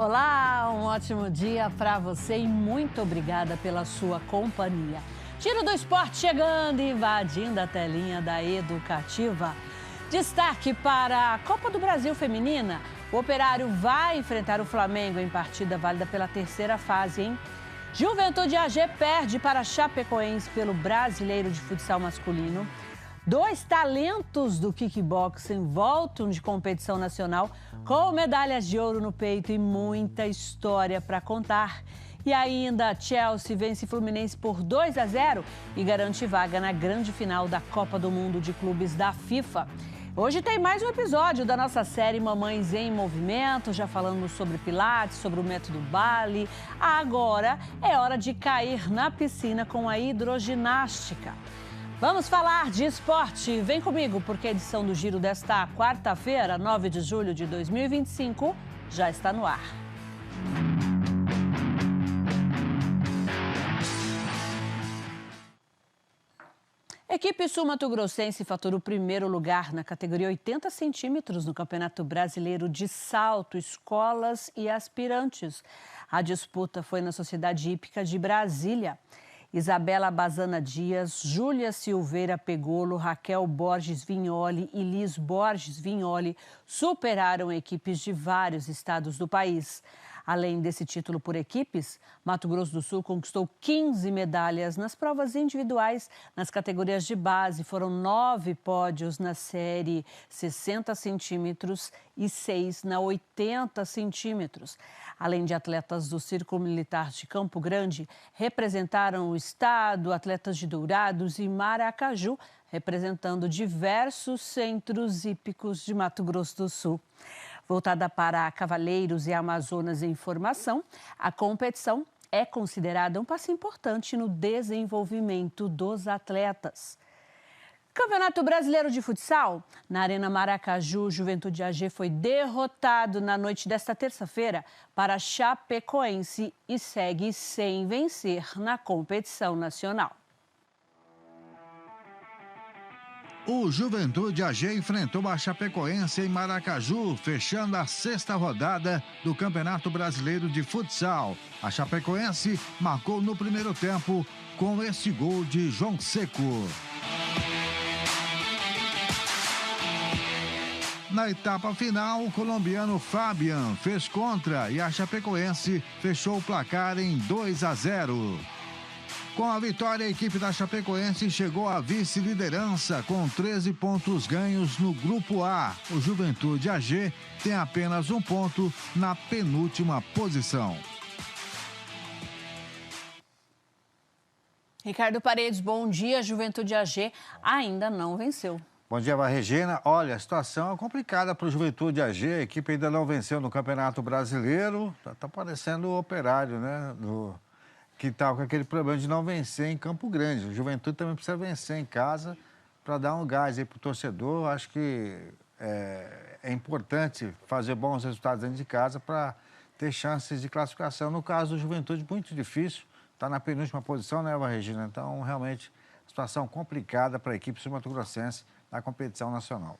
Olá, um ótimo dia para você e muito obrigada pela sua companhia. Giro do Esporte chegando e invadindo a telinha da Educativa. Destaque para a Copa do Brasil Feminina. O Operário vai enfrentar o Flamengo em partida válida pela terceira fase, hein? Juventude AG perde para Chapecoense pelo Brasileiro de Futsal Masculino. 2 talentos do kickboxing voltam de competição nacional com medalhas de ouro no peito e muita história para contar. E ainda, Chelsea vence Fluminense por 2-0 e garante vaga na grande final da Copa do Mundo de Clubes da FIFA. Hoje tem mais um episódio da nossa série Mamães em Movimento. Já falamos sobre Pilates, sobre o método Bali. Agora é hora de cair na piscina com a hidroginástica. Vamos falar de esporte. Vem comigo, porque a edição do Giro desta quarta-feira, 9 de julho de 2025, já está no ar. A equipe sul-mato-grossense faturou o primeiro lugar na categoria 80 centímetros no Campeonato Brasileiro de Salto, Escolas e Aspirantes. A disputa foi na Sociedade Hípica de Brasília. Isabela Bazana Dias, Júlia Silveira Pegolo, Raquel Borges Vignoli e Liz Borges Vignoli superaram equipes de vários estados do país. Além desse título por equipes, Mato Grosso do Sul conquistou 15 medalhas nas provas individuais. Nas categorias de base, foram 9 pódios na série 60 centímetros e 6 na 80 centímetros. Além de atletas do Círculo Militar de Campo Grande, representaram o estado atletas de Dourados e Maracaju, representando diversos centros hípicos de Mato Grosso do Sul. Voltada para cavaleiros e Amazonas em formação, a competição é considerada um passo importante no desenvolvimento dos atletas. Campeonato Brasileiro de Futsal. Na Arena Maracaju, Juventude AG foi derrotado na noite desta terça-feira para Chapecoense e segue sem vencer na competição nacional. O Juventude AG enfrentou a Chapecoense em Maracaju, fechando a 6ª rodada do Campeonato Brasileiro de Futsal. A Chapecoense marcou no primeiro tempo com esse gol de João Seco. Na etapa final, o colombiano Fabian fez contra e a Chapecoense fechou o placar em 2-0. Com a vitória, a equipe da Chapecoense chegou à vice-liderança com 13 pontos ganhos no Grupo A. O Juventude AG tem apenas 1 ponto na penúltima posição. Ricardo Paredes, bom dia. Juventude AG ainda não venceu. Bom dia, Regina. Olha, a situação é complicada para o Juventude AG. A equipe ainda não venceu no Campeonato Brasileiro. Tá parecendo o Operário, né? Que tal com aquele problema de não vencer em Campo Grande. O Juventude também precisa vencer em casa para dar um gás aí para o torcedor. Acho que é importante fazer bons resultados dentro de casa para ter chances de classificação. No caso do Juventude, muito difícil. Está na penúltima posição, né, Regina? Então, realmente, situação complicada para a equipe sul-mato-grossense na competição nacional.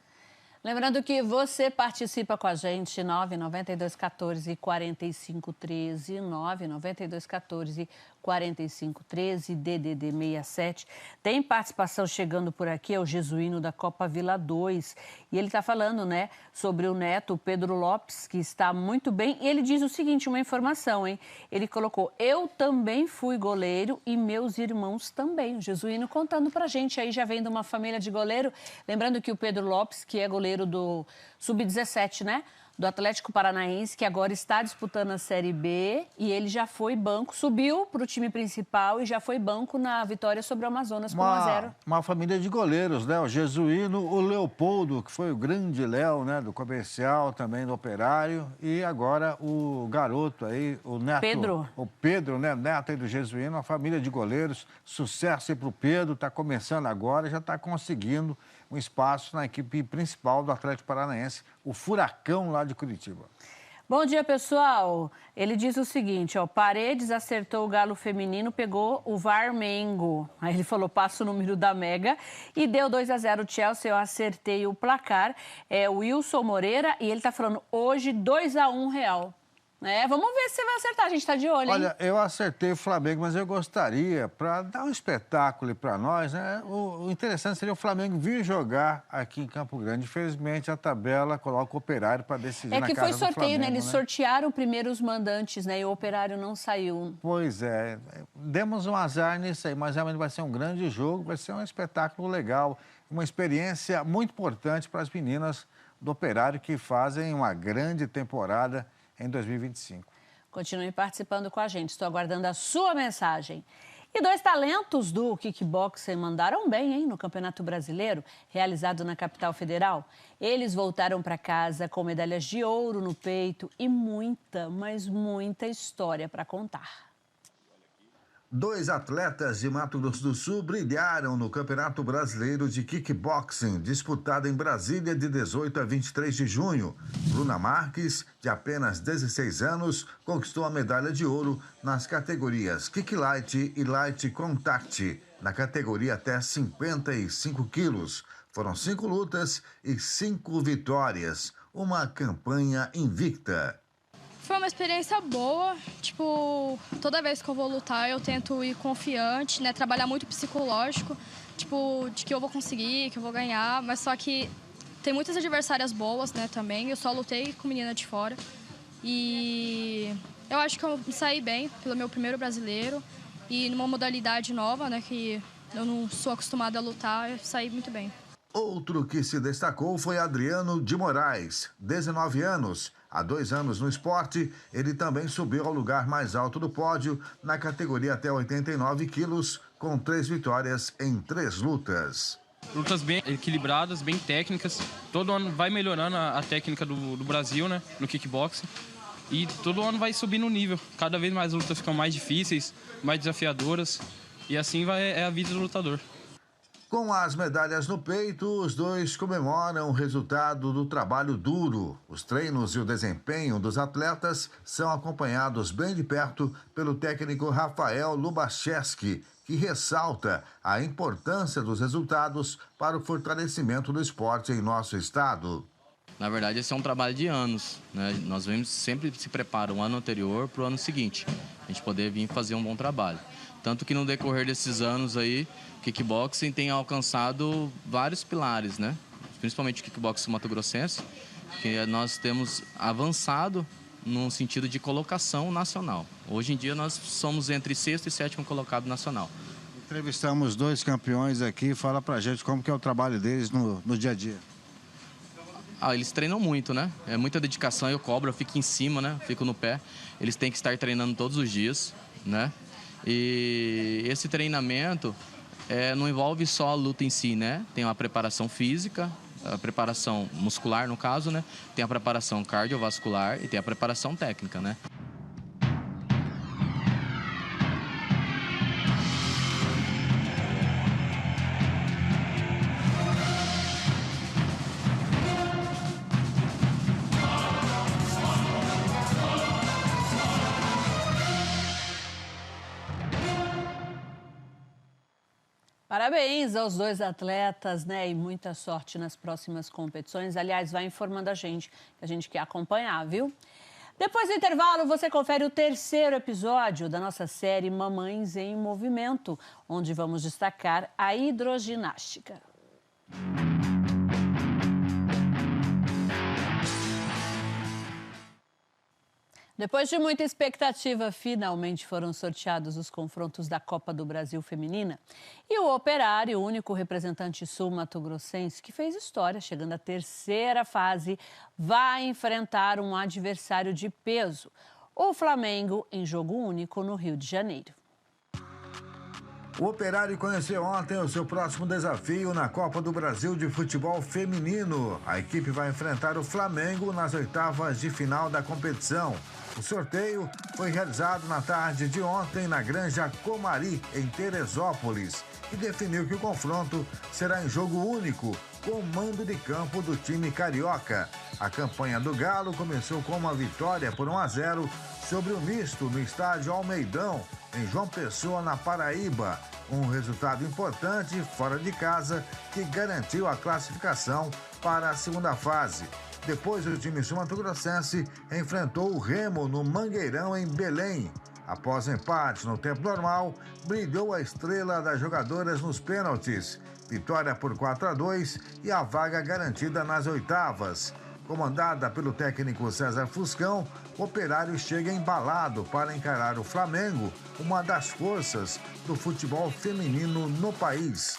Lembrando que você participa com a gente, 99214-4513, 99214-4513, DDD 67. Tem participação chegando por aqui, é o Jesuíno da Copa Vila 2. E ele está falando, né, sobre o neto, o Pedro Lopes, que está muito bem. E ele diz o seguinte, uma informação, hein? Ele colocou, eu também fui goleiro e meus irmãos também. O Jesuíno contando pra gente, aí já vem de uma família de goleiro. Lembrando que o Pedro Lopes, que é goleiro do Sub-17, né? Do Atlético Paranaense, que agora está disputando a Série B e ele já foi banco, subiu para o time principal e já foi banco na vitória sobre o Amazonas por 1-0. Uma família de goleiros, né? O Jesuíno, o Leopoldo, que foi o grande Léo, né? Do Comercial, também do Operário, e agora o garoto aí, o neto. Pedro. O Pedro, né? Neto aí do Jesuíno, uma família de goleiros. Sucesso aí para o Pedro, está começando agora, já está conseguindo um espaço na equipe principal do Atlético Paranaense, o Furacão lá de Curitiba. Bom dia, pessoal. Ele diz o seguinte, ó, Paredes acertou o Galo feminino, pegou o Varmengo. Aí ele falou, passa o número da Mega e deu 2-0 o Chelsea, eu acertei o placar. É o Wilson Moreira e ele tá falando, hoje 2-1 Real. Vamos ver se você vai acertar, a gente está de olho, hein? Olha, eu acertei o Flamengo, mas eu gostaria, para dar um espetáculo para nós, né? O interessante seria o Flamengo vir jogar aqui em Campo Grande. Infelizmente, a tabela coloca o Operário para decidir na casa do Flamengo. É que foi sorteio, né? Eles sortearam primeiro os mandantes, né? E o Operário não saiu. Pois é, demos um azar nisso aí, mas realmente vai ser um grande jogo, vai ser um espetáculo legal, uma experiência muito importante para as meninas do Operário que fazem uma grande temporada em 2025. Continue participando com a gente, estou aguardando a sua mensagem. E 2 talentos do kickboxing mandaram bem, hein, no Campeonato Brasileiro, realizado na capital federal. Eles voltaram para casa com medalhas de ouro no peito e muita, mas muita história para contar. 2 atletas de Mato Grosso do Sul brilharam no Campeonato Brasileiro de Kickboxing, disputado em Brasília de 18 a 23 de junho. Bruna Marques, de apenas 16 anos, conquistou a medalha de ouro nas categorias Kick Light e Light Contact, na categoria até 55 quilos. Foram 5 lutas e 5 vitórias, uma campanha invicta. Foi uma experiência boa, toda vez que eu vou lutar eu tento ir confiante, né, trabalhar muito psicológico, de que eu vou conseguir, que eu vou ganhar, mas só que tem muitas adversárias boas, né, também, eu só lutei com menina de fora e eu acho que eu me saí bem pelo meu primeiro brasileiro e numa modalidade nova, né, que eu não sou acostumada a lutar, eu saí muito bem. Outro que se destacou foi Adriano de Moraes, 19 anos. Há 2 anos no esporte, ele também subiu ao lugar mais alto do pódio na categoria até 89 quilos, com 3 vitórias em 3 lutas. Lutas bem equilibradas, bem técnicas. Todo ano vai melhorando a técnica do Brasil, né, no kickboxing. E todo ano vai subindo o nível. Cada vez mais as lutas ficam mais difíceis, mais desafiadoras. E assim é a vida do lutador. Com as medalhas no peito, os 2 comemoram o resultado do trabalho duro. Os treinos e o desempenho dos atletas são acompanhados bem de perto pelo técnico Rafael Lubachevski, que ressalta a importância dos resultados para o fortalecimento do esporte em nosso estado. Na verdade, esse é um trabalho de anos, né? Nós sempre se prepara um ano anterior para o ano seguinte, a gente poder vir fazer um bom trabalho. Tanto que no decorrer desses anos aí, o kickboxing tem alcançado vários pilares, né? Principalmente o kickboxing mato-grossense, que nós temos avançado no sentido de colocação nacional. Hoje em dia nós somos entre 6º e 7º colocado nacional. Entrevistamos 2 campeões aqui, fala pra gente como que é o trabalho deles no dia a dia. Eles treinam muito, né? É muita dedicação, eu cobro, eu fico em cima, né? Fico no pé. Eles têm que estar treinando todos os dias, né? E esse treinamento não envolve só a luta em si, né? Tem uma preparação física, a preparação muscular, no caso, né? Tem a preparação cardiovascular e tem a preparação técnica, né? Parabéns aos 2 atletas, né? E muita sorte nas próximas competições. Aliás, vai informando a gente, que a gente quer acompanhar, viu? Depois do intervalo, você confere o 3º episódio da nossa série Mamães em Movimento, onde vamos destacar a hidroginástica. Depois de muita expectativa, finalmente foram sorteados os confrontos da Copa do Brasil Feminina. E o Operário, o único representante sul-mato-grossense que fez história, chegando à 3ª fase, vai enfrentar um adversário de peso, o Flamengo, em jogo único no Rio de Janeiro. O Operário conheceu ontem o seu próximo desafio na Copa do Brasil de Futebol Feminino. A equipe vai enfrentar o Flamengo nas 8ª de final da competição. O sorteio foi realizado na tarde de ontem na Granja Comari, em Teresópolis, e definiu que o confronto será em jogo único, com mando de campo do time carioca. A campanha do Galo começou com uma vitória por 1-0 sobre o Misto no estádio Almeidão, em João Pessoa, na Paraíba. Um resultado importante fora de casa que garantiu a classificação para a 2ª fase. Depois, o time sul-mato-grossense enfrentou o Remo no Mangueirão, em Belém. Após empate no tempo normal, brilhou a estrela das jogadoras nos pênaltis. Vitória por 4-2 e a vaga garantida nas oitavas. Comandada pelo técnico César Fuscão, o Operário chega embalado para encarar o Flamengo, uma das forças do futebol feminino no país.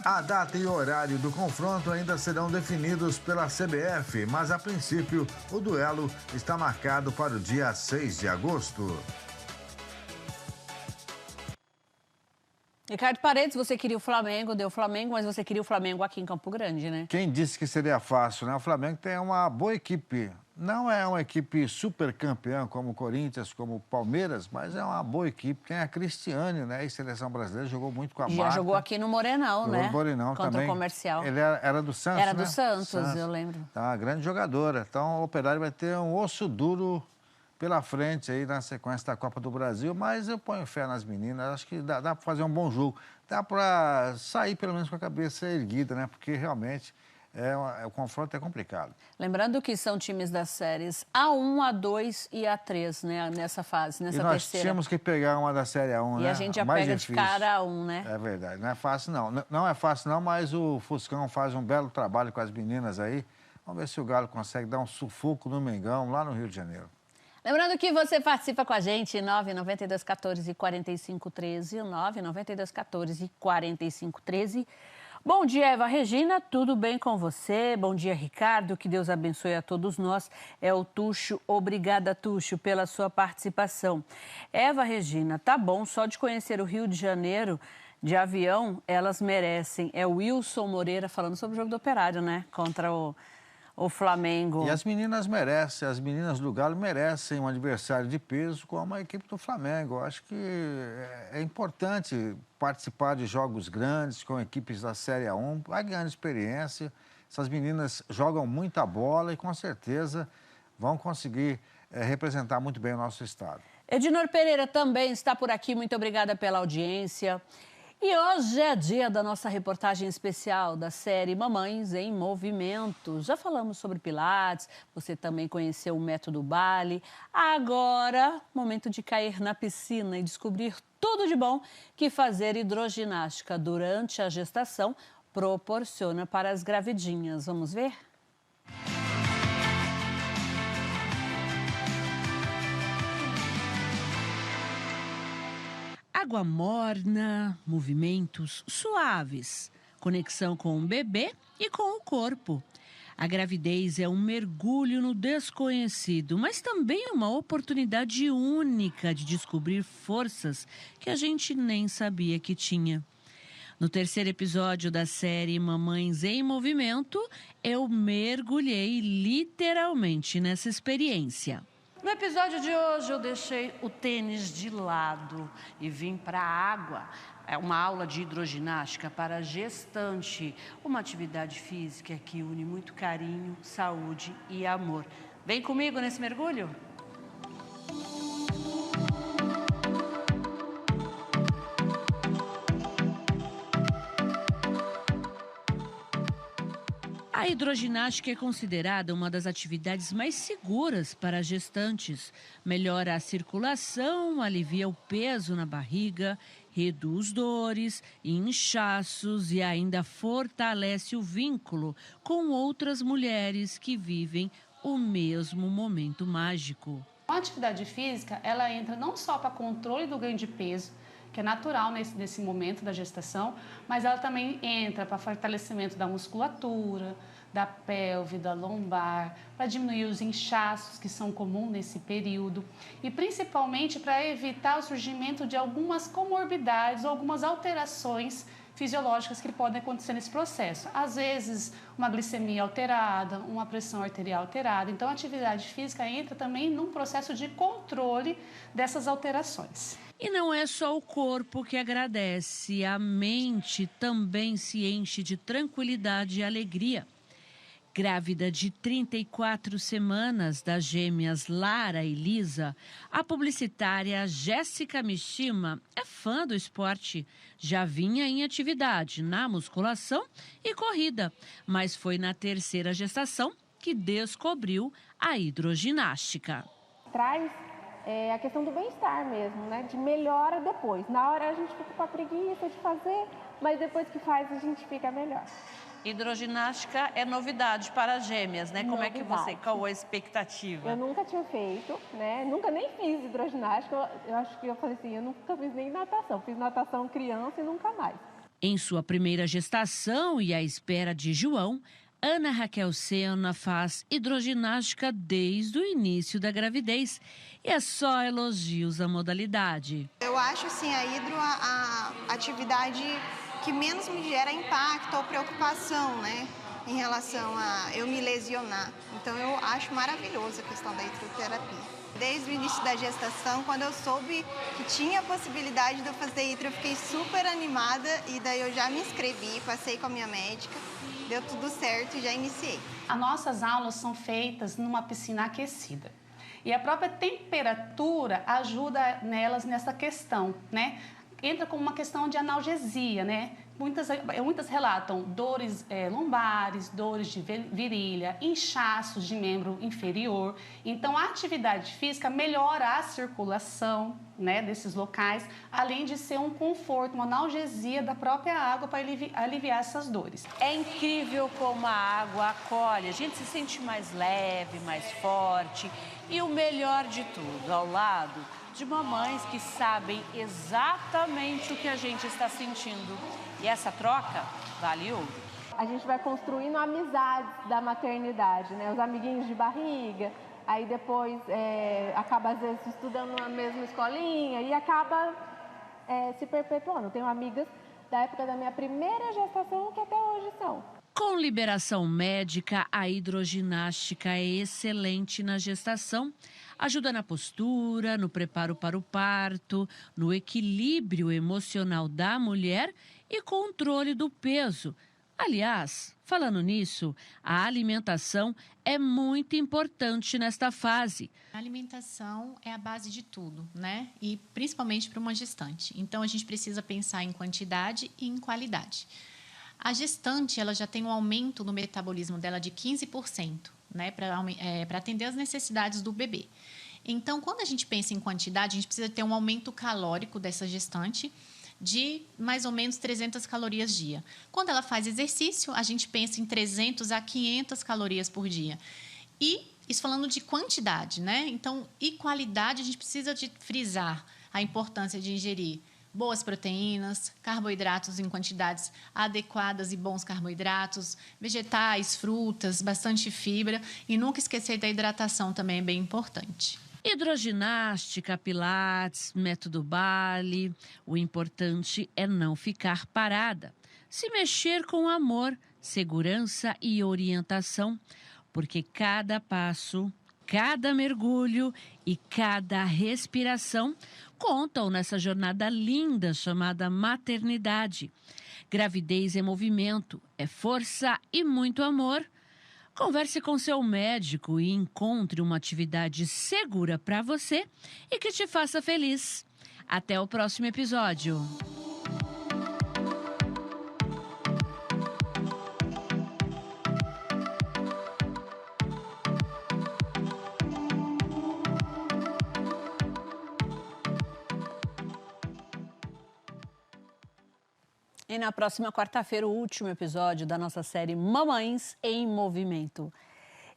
A data e o horário do confronto ainda serão definidos pela CBF, mas a princípio o duelo está marcado para o dia 6 de agosto. Ricardo Paredes, você queria o Flamengo, deu o Flamengo, mas você queria o Flamengo aqui em Campo Grande, né? Quem disse que seria fácil, né? O Flamengo tem uma boa equipe. Não é uma equipe super campeã como o Corinthians, como o Palmeiras, mas é uma boa equipe. Tem a Cristiane, né? E seleção brasileira, jogou muito com a Marta. Já jogou aqui no Morenão, jogou né? no Morenão contra também. o Comercial. Ele era do Santos, Era né? do Santos, eu lembro. Então, uma grande jogadora. Então, o Operário vai ter um osso duro pela frente aí na sequência da Copa do Brasil, mas eu ponho fé nas meninas, acho que dá para fazer um bom jogo. Dá para sair pelo menos com a cabeça erguida, né? Porque realmente o confronto é complicado. Lembrando que são times das séries A1, A2 e A3, né? Nessa fase, nessa nós terceira. Tínhamos que pegar uma da Série A1, e né? E a gente já mais pega difícil. de cara A1, né? É verdade, não é fácil não. Não é fácil não, mas o Fuscão faz um belo trabalho com as meninas aí. Vamos ver se o Galo consegue dar um sufoco no Mengão, lá no Rio de Janeiro. Lembrando que você participa com a gente, 99214-4513, 99214-4513. Bom dia, Eva Regina, tudo bem com você? Bom dia, Ricardo, que Deus abençoe a todos nós. É o Tuxo, obrigada, Tuxo, pela sua participação. Eva Regina, tá bom, só de conhecer o Rio de Janeiro de avião, elas merecem. É o Wilson Moreira falando sobre o jogo do Operário, né? Contra o Flamengo. E as meninas merecem, as meninas do Galo merecem um adversário de peso como a equipe do Flamengo. Eu acho que é importante participar de jogos grandes com equipes da Série A1, vai ganhando experiência. Essas meninas jogam muita bola e com certeza vão conseguir representar muito bem o nosso estado. Ednor Pereira também está por aqui, muito obrigada pela audiência. E hoje é dia da nossa reportagem especial da série Mamães em Movimento. Já falamos sobre Pilates, você também conheceu o método Bali. Agora, momento de cair na piscina e descobrir tudo de bom que fazer hidroginástica durante a gestação proporciona para as gravidinhas. Vamos ver? Água morna, movimentos suaves, conexão com o bebê e com o corpo. A gravidez é um mergulho no desconhecido, mas também uma oportunidade única de descobrir forças que a gente nem sabia que tinha. No terceiro episódio da série Mamães em Movimento, eu mergulhei literalmente nessa experiência. No episódio de hoje, eu deixei o tênis de lado e vim para a água. É uma aula de hidroginástica para gestante, uma atividade física que une muito carinho, saúde e amor. Vem comigo nesse mergulho? A hidroginástica é considerada uma das atividades mais seguras para gestantes. Melhora a circulação, alivia o peso na barriga, reduz dores, inchaços e ainda fortalece o vínculo com outras mulheres que vivem o mesmo momento mágico. A atividade física, ela entra não só para controle do ganho de peso, que é natural nesse momento da gestação, mas ela também entra para fortalecimento da musculatura, da pelve, da lombar, para diminuir os inchaços que são comuns nesse período e principalmente para evitar o surgimento de algumas comorbidades ou algumas alterações fisiológicas que podem acontecer nesse processo. Às vezes, uma glicemia alterada, uma pressão arterial alterada. Então, a atividade física entra também num processo de controle dessas alterações. E não é só o corpo que agradece, a mente também se enche de tranquilidade e alegria. Grávida de 34 semanas das gêmeas Lara e Lisa, a publicitária Jéssica Mishima é fã do esporte. Já vinha em atividade na musculação e corrida, mas foi na terceira gestação que descobriu a hidroginástica. Traz a questão do bem-estar mesmo, né? De melhora depois. Na hora a gente fica com a preguiça de fazer, mas depois que faz a gente fica melhor. Hidroginástica é novidade para as gêmeas, né? Como é que qual a expectativa? Eu nunca tinha feito, né? Nunca nem fiz hidroginástica. Eu acho que eu falei assim, eu nunca fiz nem natação. Fiz natação criança e nunca mais. Em sua primeira gestação e à espera de João, Ana Raquel Sena faz hidroginástica desde o início da gravidez e é só elogios à modalidade. Eu acho assim, a hidro a atividade que menos me gera impacto ou preocupação, né, em relação a eu me lesionar. Então eu acho maravilhoso a questão da hidroterapia. Desde o início da gestação, quando eu soube que tinha a possibilidade de eu fazer hidro, eu fiquei super animada e daí eu já me inscrevi, passei com a minha médica. Deu tudo certo e já iniciei. As nossas aulas são feitas numa piscina aquecida. E a própria temperatura ajuda nelas nessa questão, né? Entra como uma questão de analgesia, né? Muitas relatam dores lombares, dores de virilha, inchaços de membro inferior. Então, a atividade física melhora a circulação, né, desses locais, além de ser um conforto, uma analgesia da própria água para aliviar essas dores. É incrível como a água acolhe, a gente se sente mais leve, mais forte e o melhor de tudo, ao lado de mamães que sabem exatamente o que a gente está sentindo. E essa troca vale ouro. A gente vai construindo amizades da maternidade, né? Os amiguinhos de barriga, aí depois acaba às vezes estudando na mesma escolinha e acaba se perpetuando. Eu tenho amigas da época da minha primeira gestação que até hoje são. Com liberação médica, a hidroginástica é excelente na gestação. Ajuda na postura, no preparo para o parto, no equilíbrio emocional da mulher e controle do peso. Aliás, falando nisso, a alimentação é muito importante nesta fase. A alimentação é a base de tudo, né? E principalmente para uma gestante. Então, a gente precisa pensar em quantidade e em qualidade. A gestante, ela já tem um aumento no metabolismo dela de 15%, né? Para atender as necessidades do bebê. Então, quando a gente pensa em quantidade, a gente precisa ter um aumento calórico dessa gestante de mais ou menos 300 calorias dia. Quando ela faz exercício, a gente pensa em 300 a 500 calorias por dia. E isso falando de quantidade, né? Então, e qualidade, a gente precisa de frisar a importância de ingerir boas proteínas, carboidratos em quantidades adequadas e bons carboidratos, vegetais, frutas, bastante fibra e nunca esquecer da hidratação também é bem importante. Hidroginástica, pilates, método Bali. O importante é não ficar parada. Se mexer com amor, segurança e orientação, porque cada passo, cada mergulho e cada respiração contam nessa jornada linda chamada maternidade. Gravidez é movimento, é força e muito amor. Converse com seu médico e encontre uma atividade segura para você e que te faça feliz. Até o próximo episódio. E na próxima quarta-feira, o último episódio da nossa série Mamães em Movimento.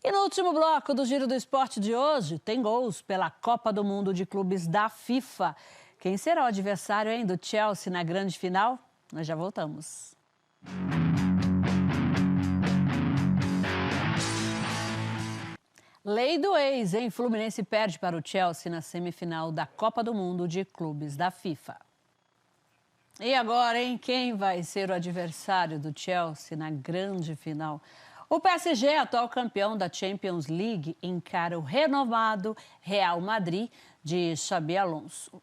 E no último bloco do Giro do Esporte de hoje, tem gols pela Copa do Mundo de Clubes da FIFA. Quem será o adversário, hein, do Chelsea na grande final? Nós já voltamos. Lei do ex, hein? Fluminense perde para o Chelsea na semifinal da Copa do Mundo de Clubes da FIFA. E agora, hein? Quem vai ser o adversário do Chelsea na grande final? O PSG, atual campeão da Champions League, encara o renovado Real Madrid de Xabi Alonso.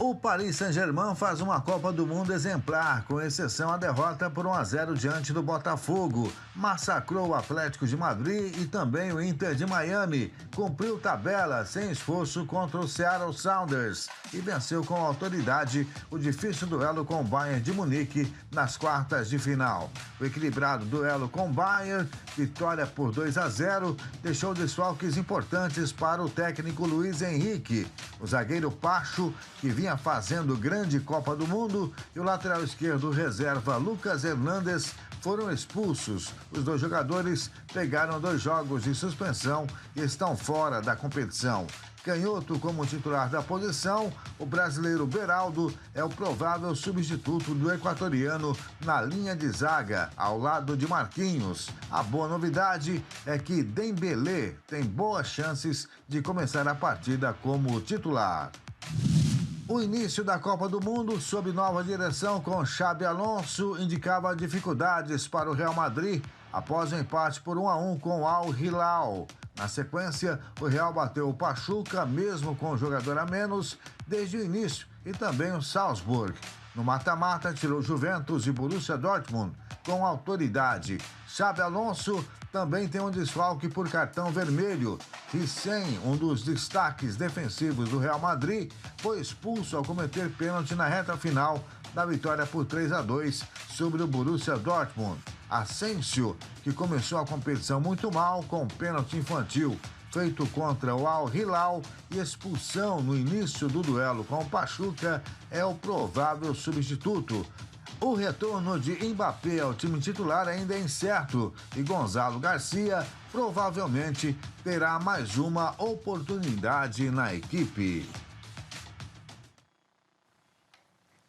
O Paris Saint-Germain faz uma Copa do Mundo exemplar, com exceção à derrota por 1-0 diante do Botafogo. Massacrou o Atlético de Madrid e também o Inter de Miami. Cumpriu tabela sem esforço contra o Seattle Sounders e venceu com autoridade o difícil duelo com o Bayern de Munique nas quartas de final. O equilibrado duelo com o Bayern, vitória por 2-0, deixou desfalques importantes para o técnico Luiz Henrique. O zagueiro Pacho, que vinha fazendo grande Copa do Mundo, e o lateral esquerdo reserva Lucas Hernandes foram expulsos. Os dois jogadores pegaram 2 jogos de suspensão e estão fora da competição. Canhoto como titular da posição, o brasileiro Beraldo é o provável substituto do equatoriano na linha de zaga, ao lado de Marquinhos. A boa novidade é que Dembélé tem boas chances de começar a partida como titular. O início da Copa do Mundo, sob nova direção com Xabi Alonso, indicava dificuldades para o Real Madrid após o empate por 1-1 com o Al Hilal. Na sequência, o Real bateu o Pachuca, mesmo com o jogador a menos, desde o início, e também o Salzburg. No mata-mata, tirou Juventus e Borussia Dortmund com autoridade. Xabi Alonso também tem um desfalque por cartão vermelho. Hissem, um dos destaques defensivos do Real Madrid, foi expulso ao cometer pênalti na reta final da vitória por 3-2 sobre o Borussia Dortmund. Asensio, que começou a competição muito mal com pênalti infantil feito contra o Al Hilal e expulsão no início do duelo com o Pachuca, é o provável substituto. O retorno de Mbappé ao time titular ainda é incerto e Gonzalo Garcia provavelmente terá mais uma oportunidade na equipe.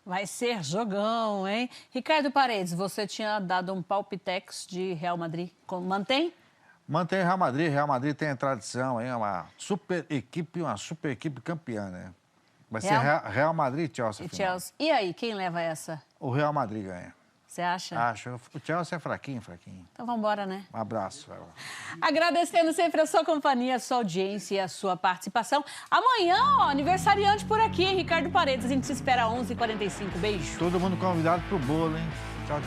Vai ser jogão, hein? Ricardo Paredes, você tinha dado um palpitex de Real Madrid. Mantém? Mantém Real Madrid. Real Madrid tem a tradição, hein? Uma super equipe campeã, né? Vai ser Real Madrid e Chelsea. Chelsea. E aí, quem leva essa? O Real Madrid ganha. Você acha? Acho. O Chelsea é fraquinho. Então vamos embora, né? Um abraço. Agradecendo sempre a sua companhia, a sua audiência e a sua participação. Amanhã, aniversariante por aqui, hein? Ricardo Paredes. A gente se espera às 11h45. Beijo. Todo mundo convidado pro bolo, hein? Tchau.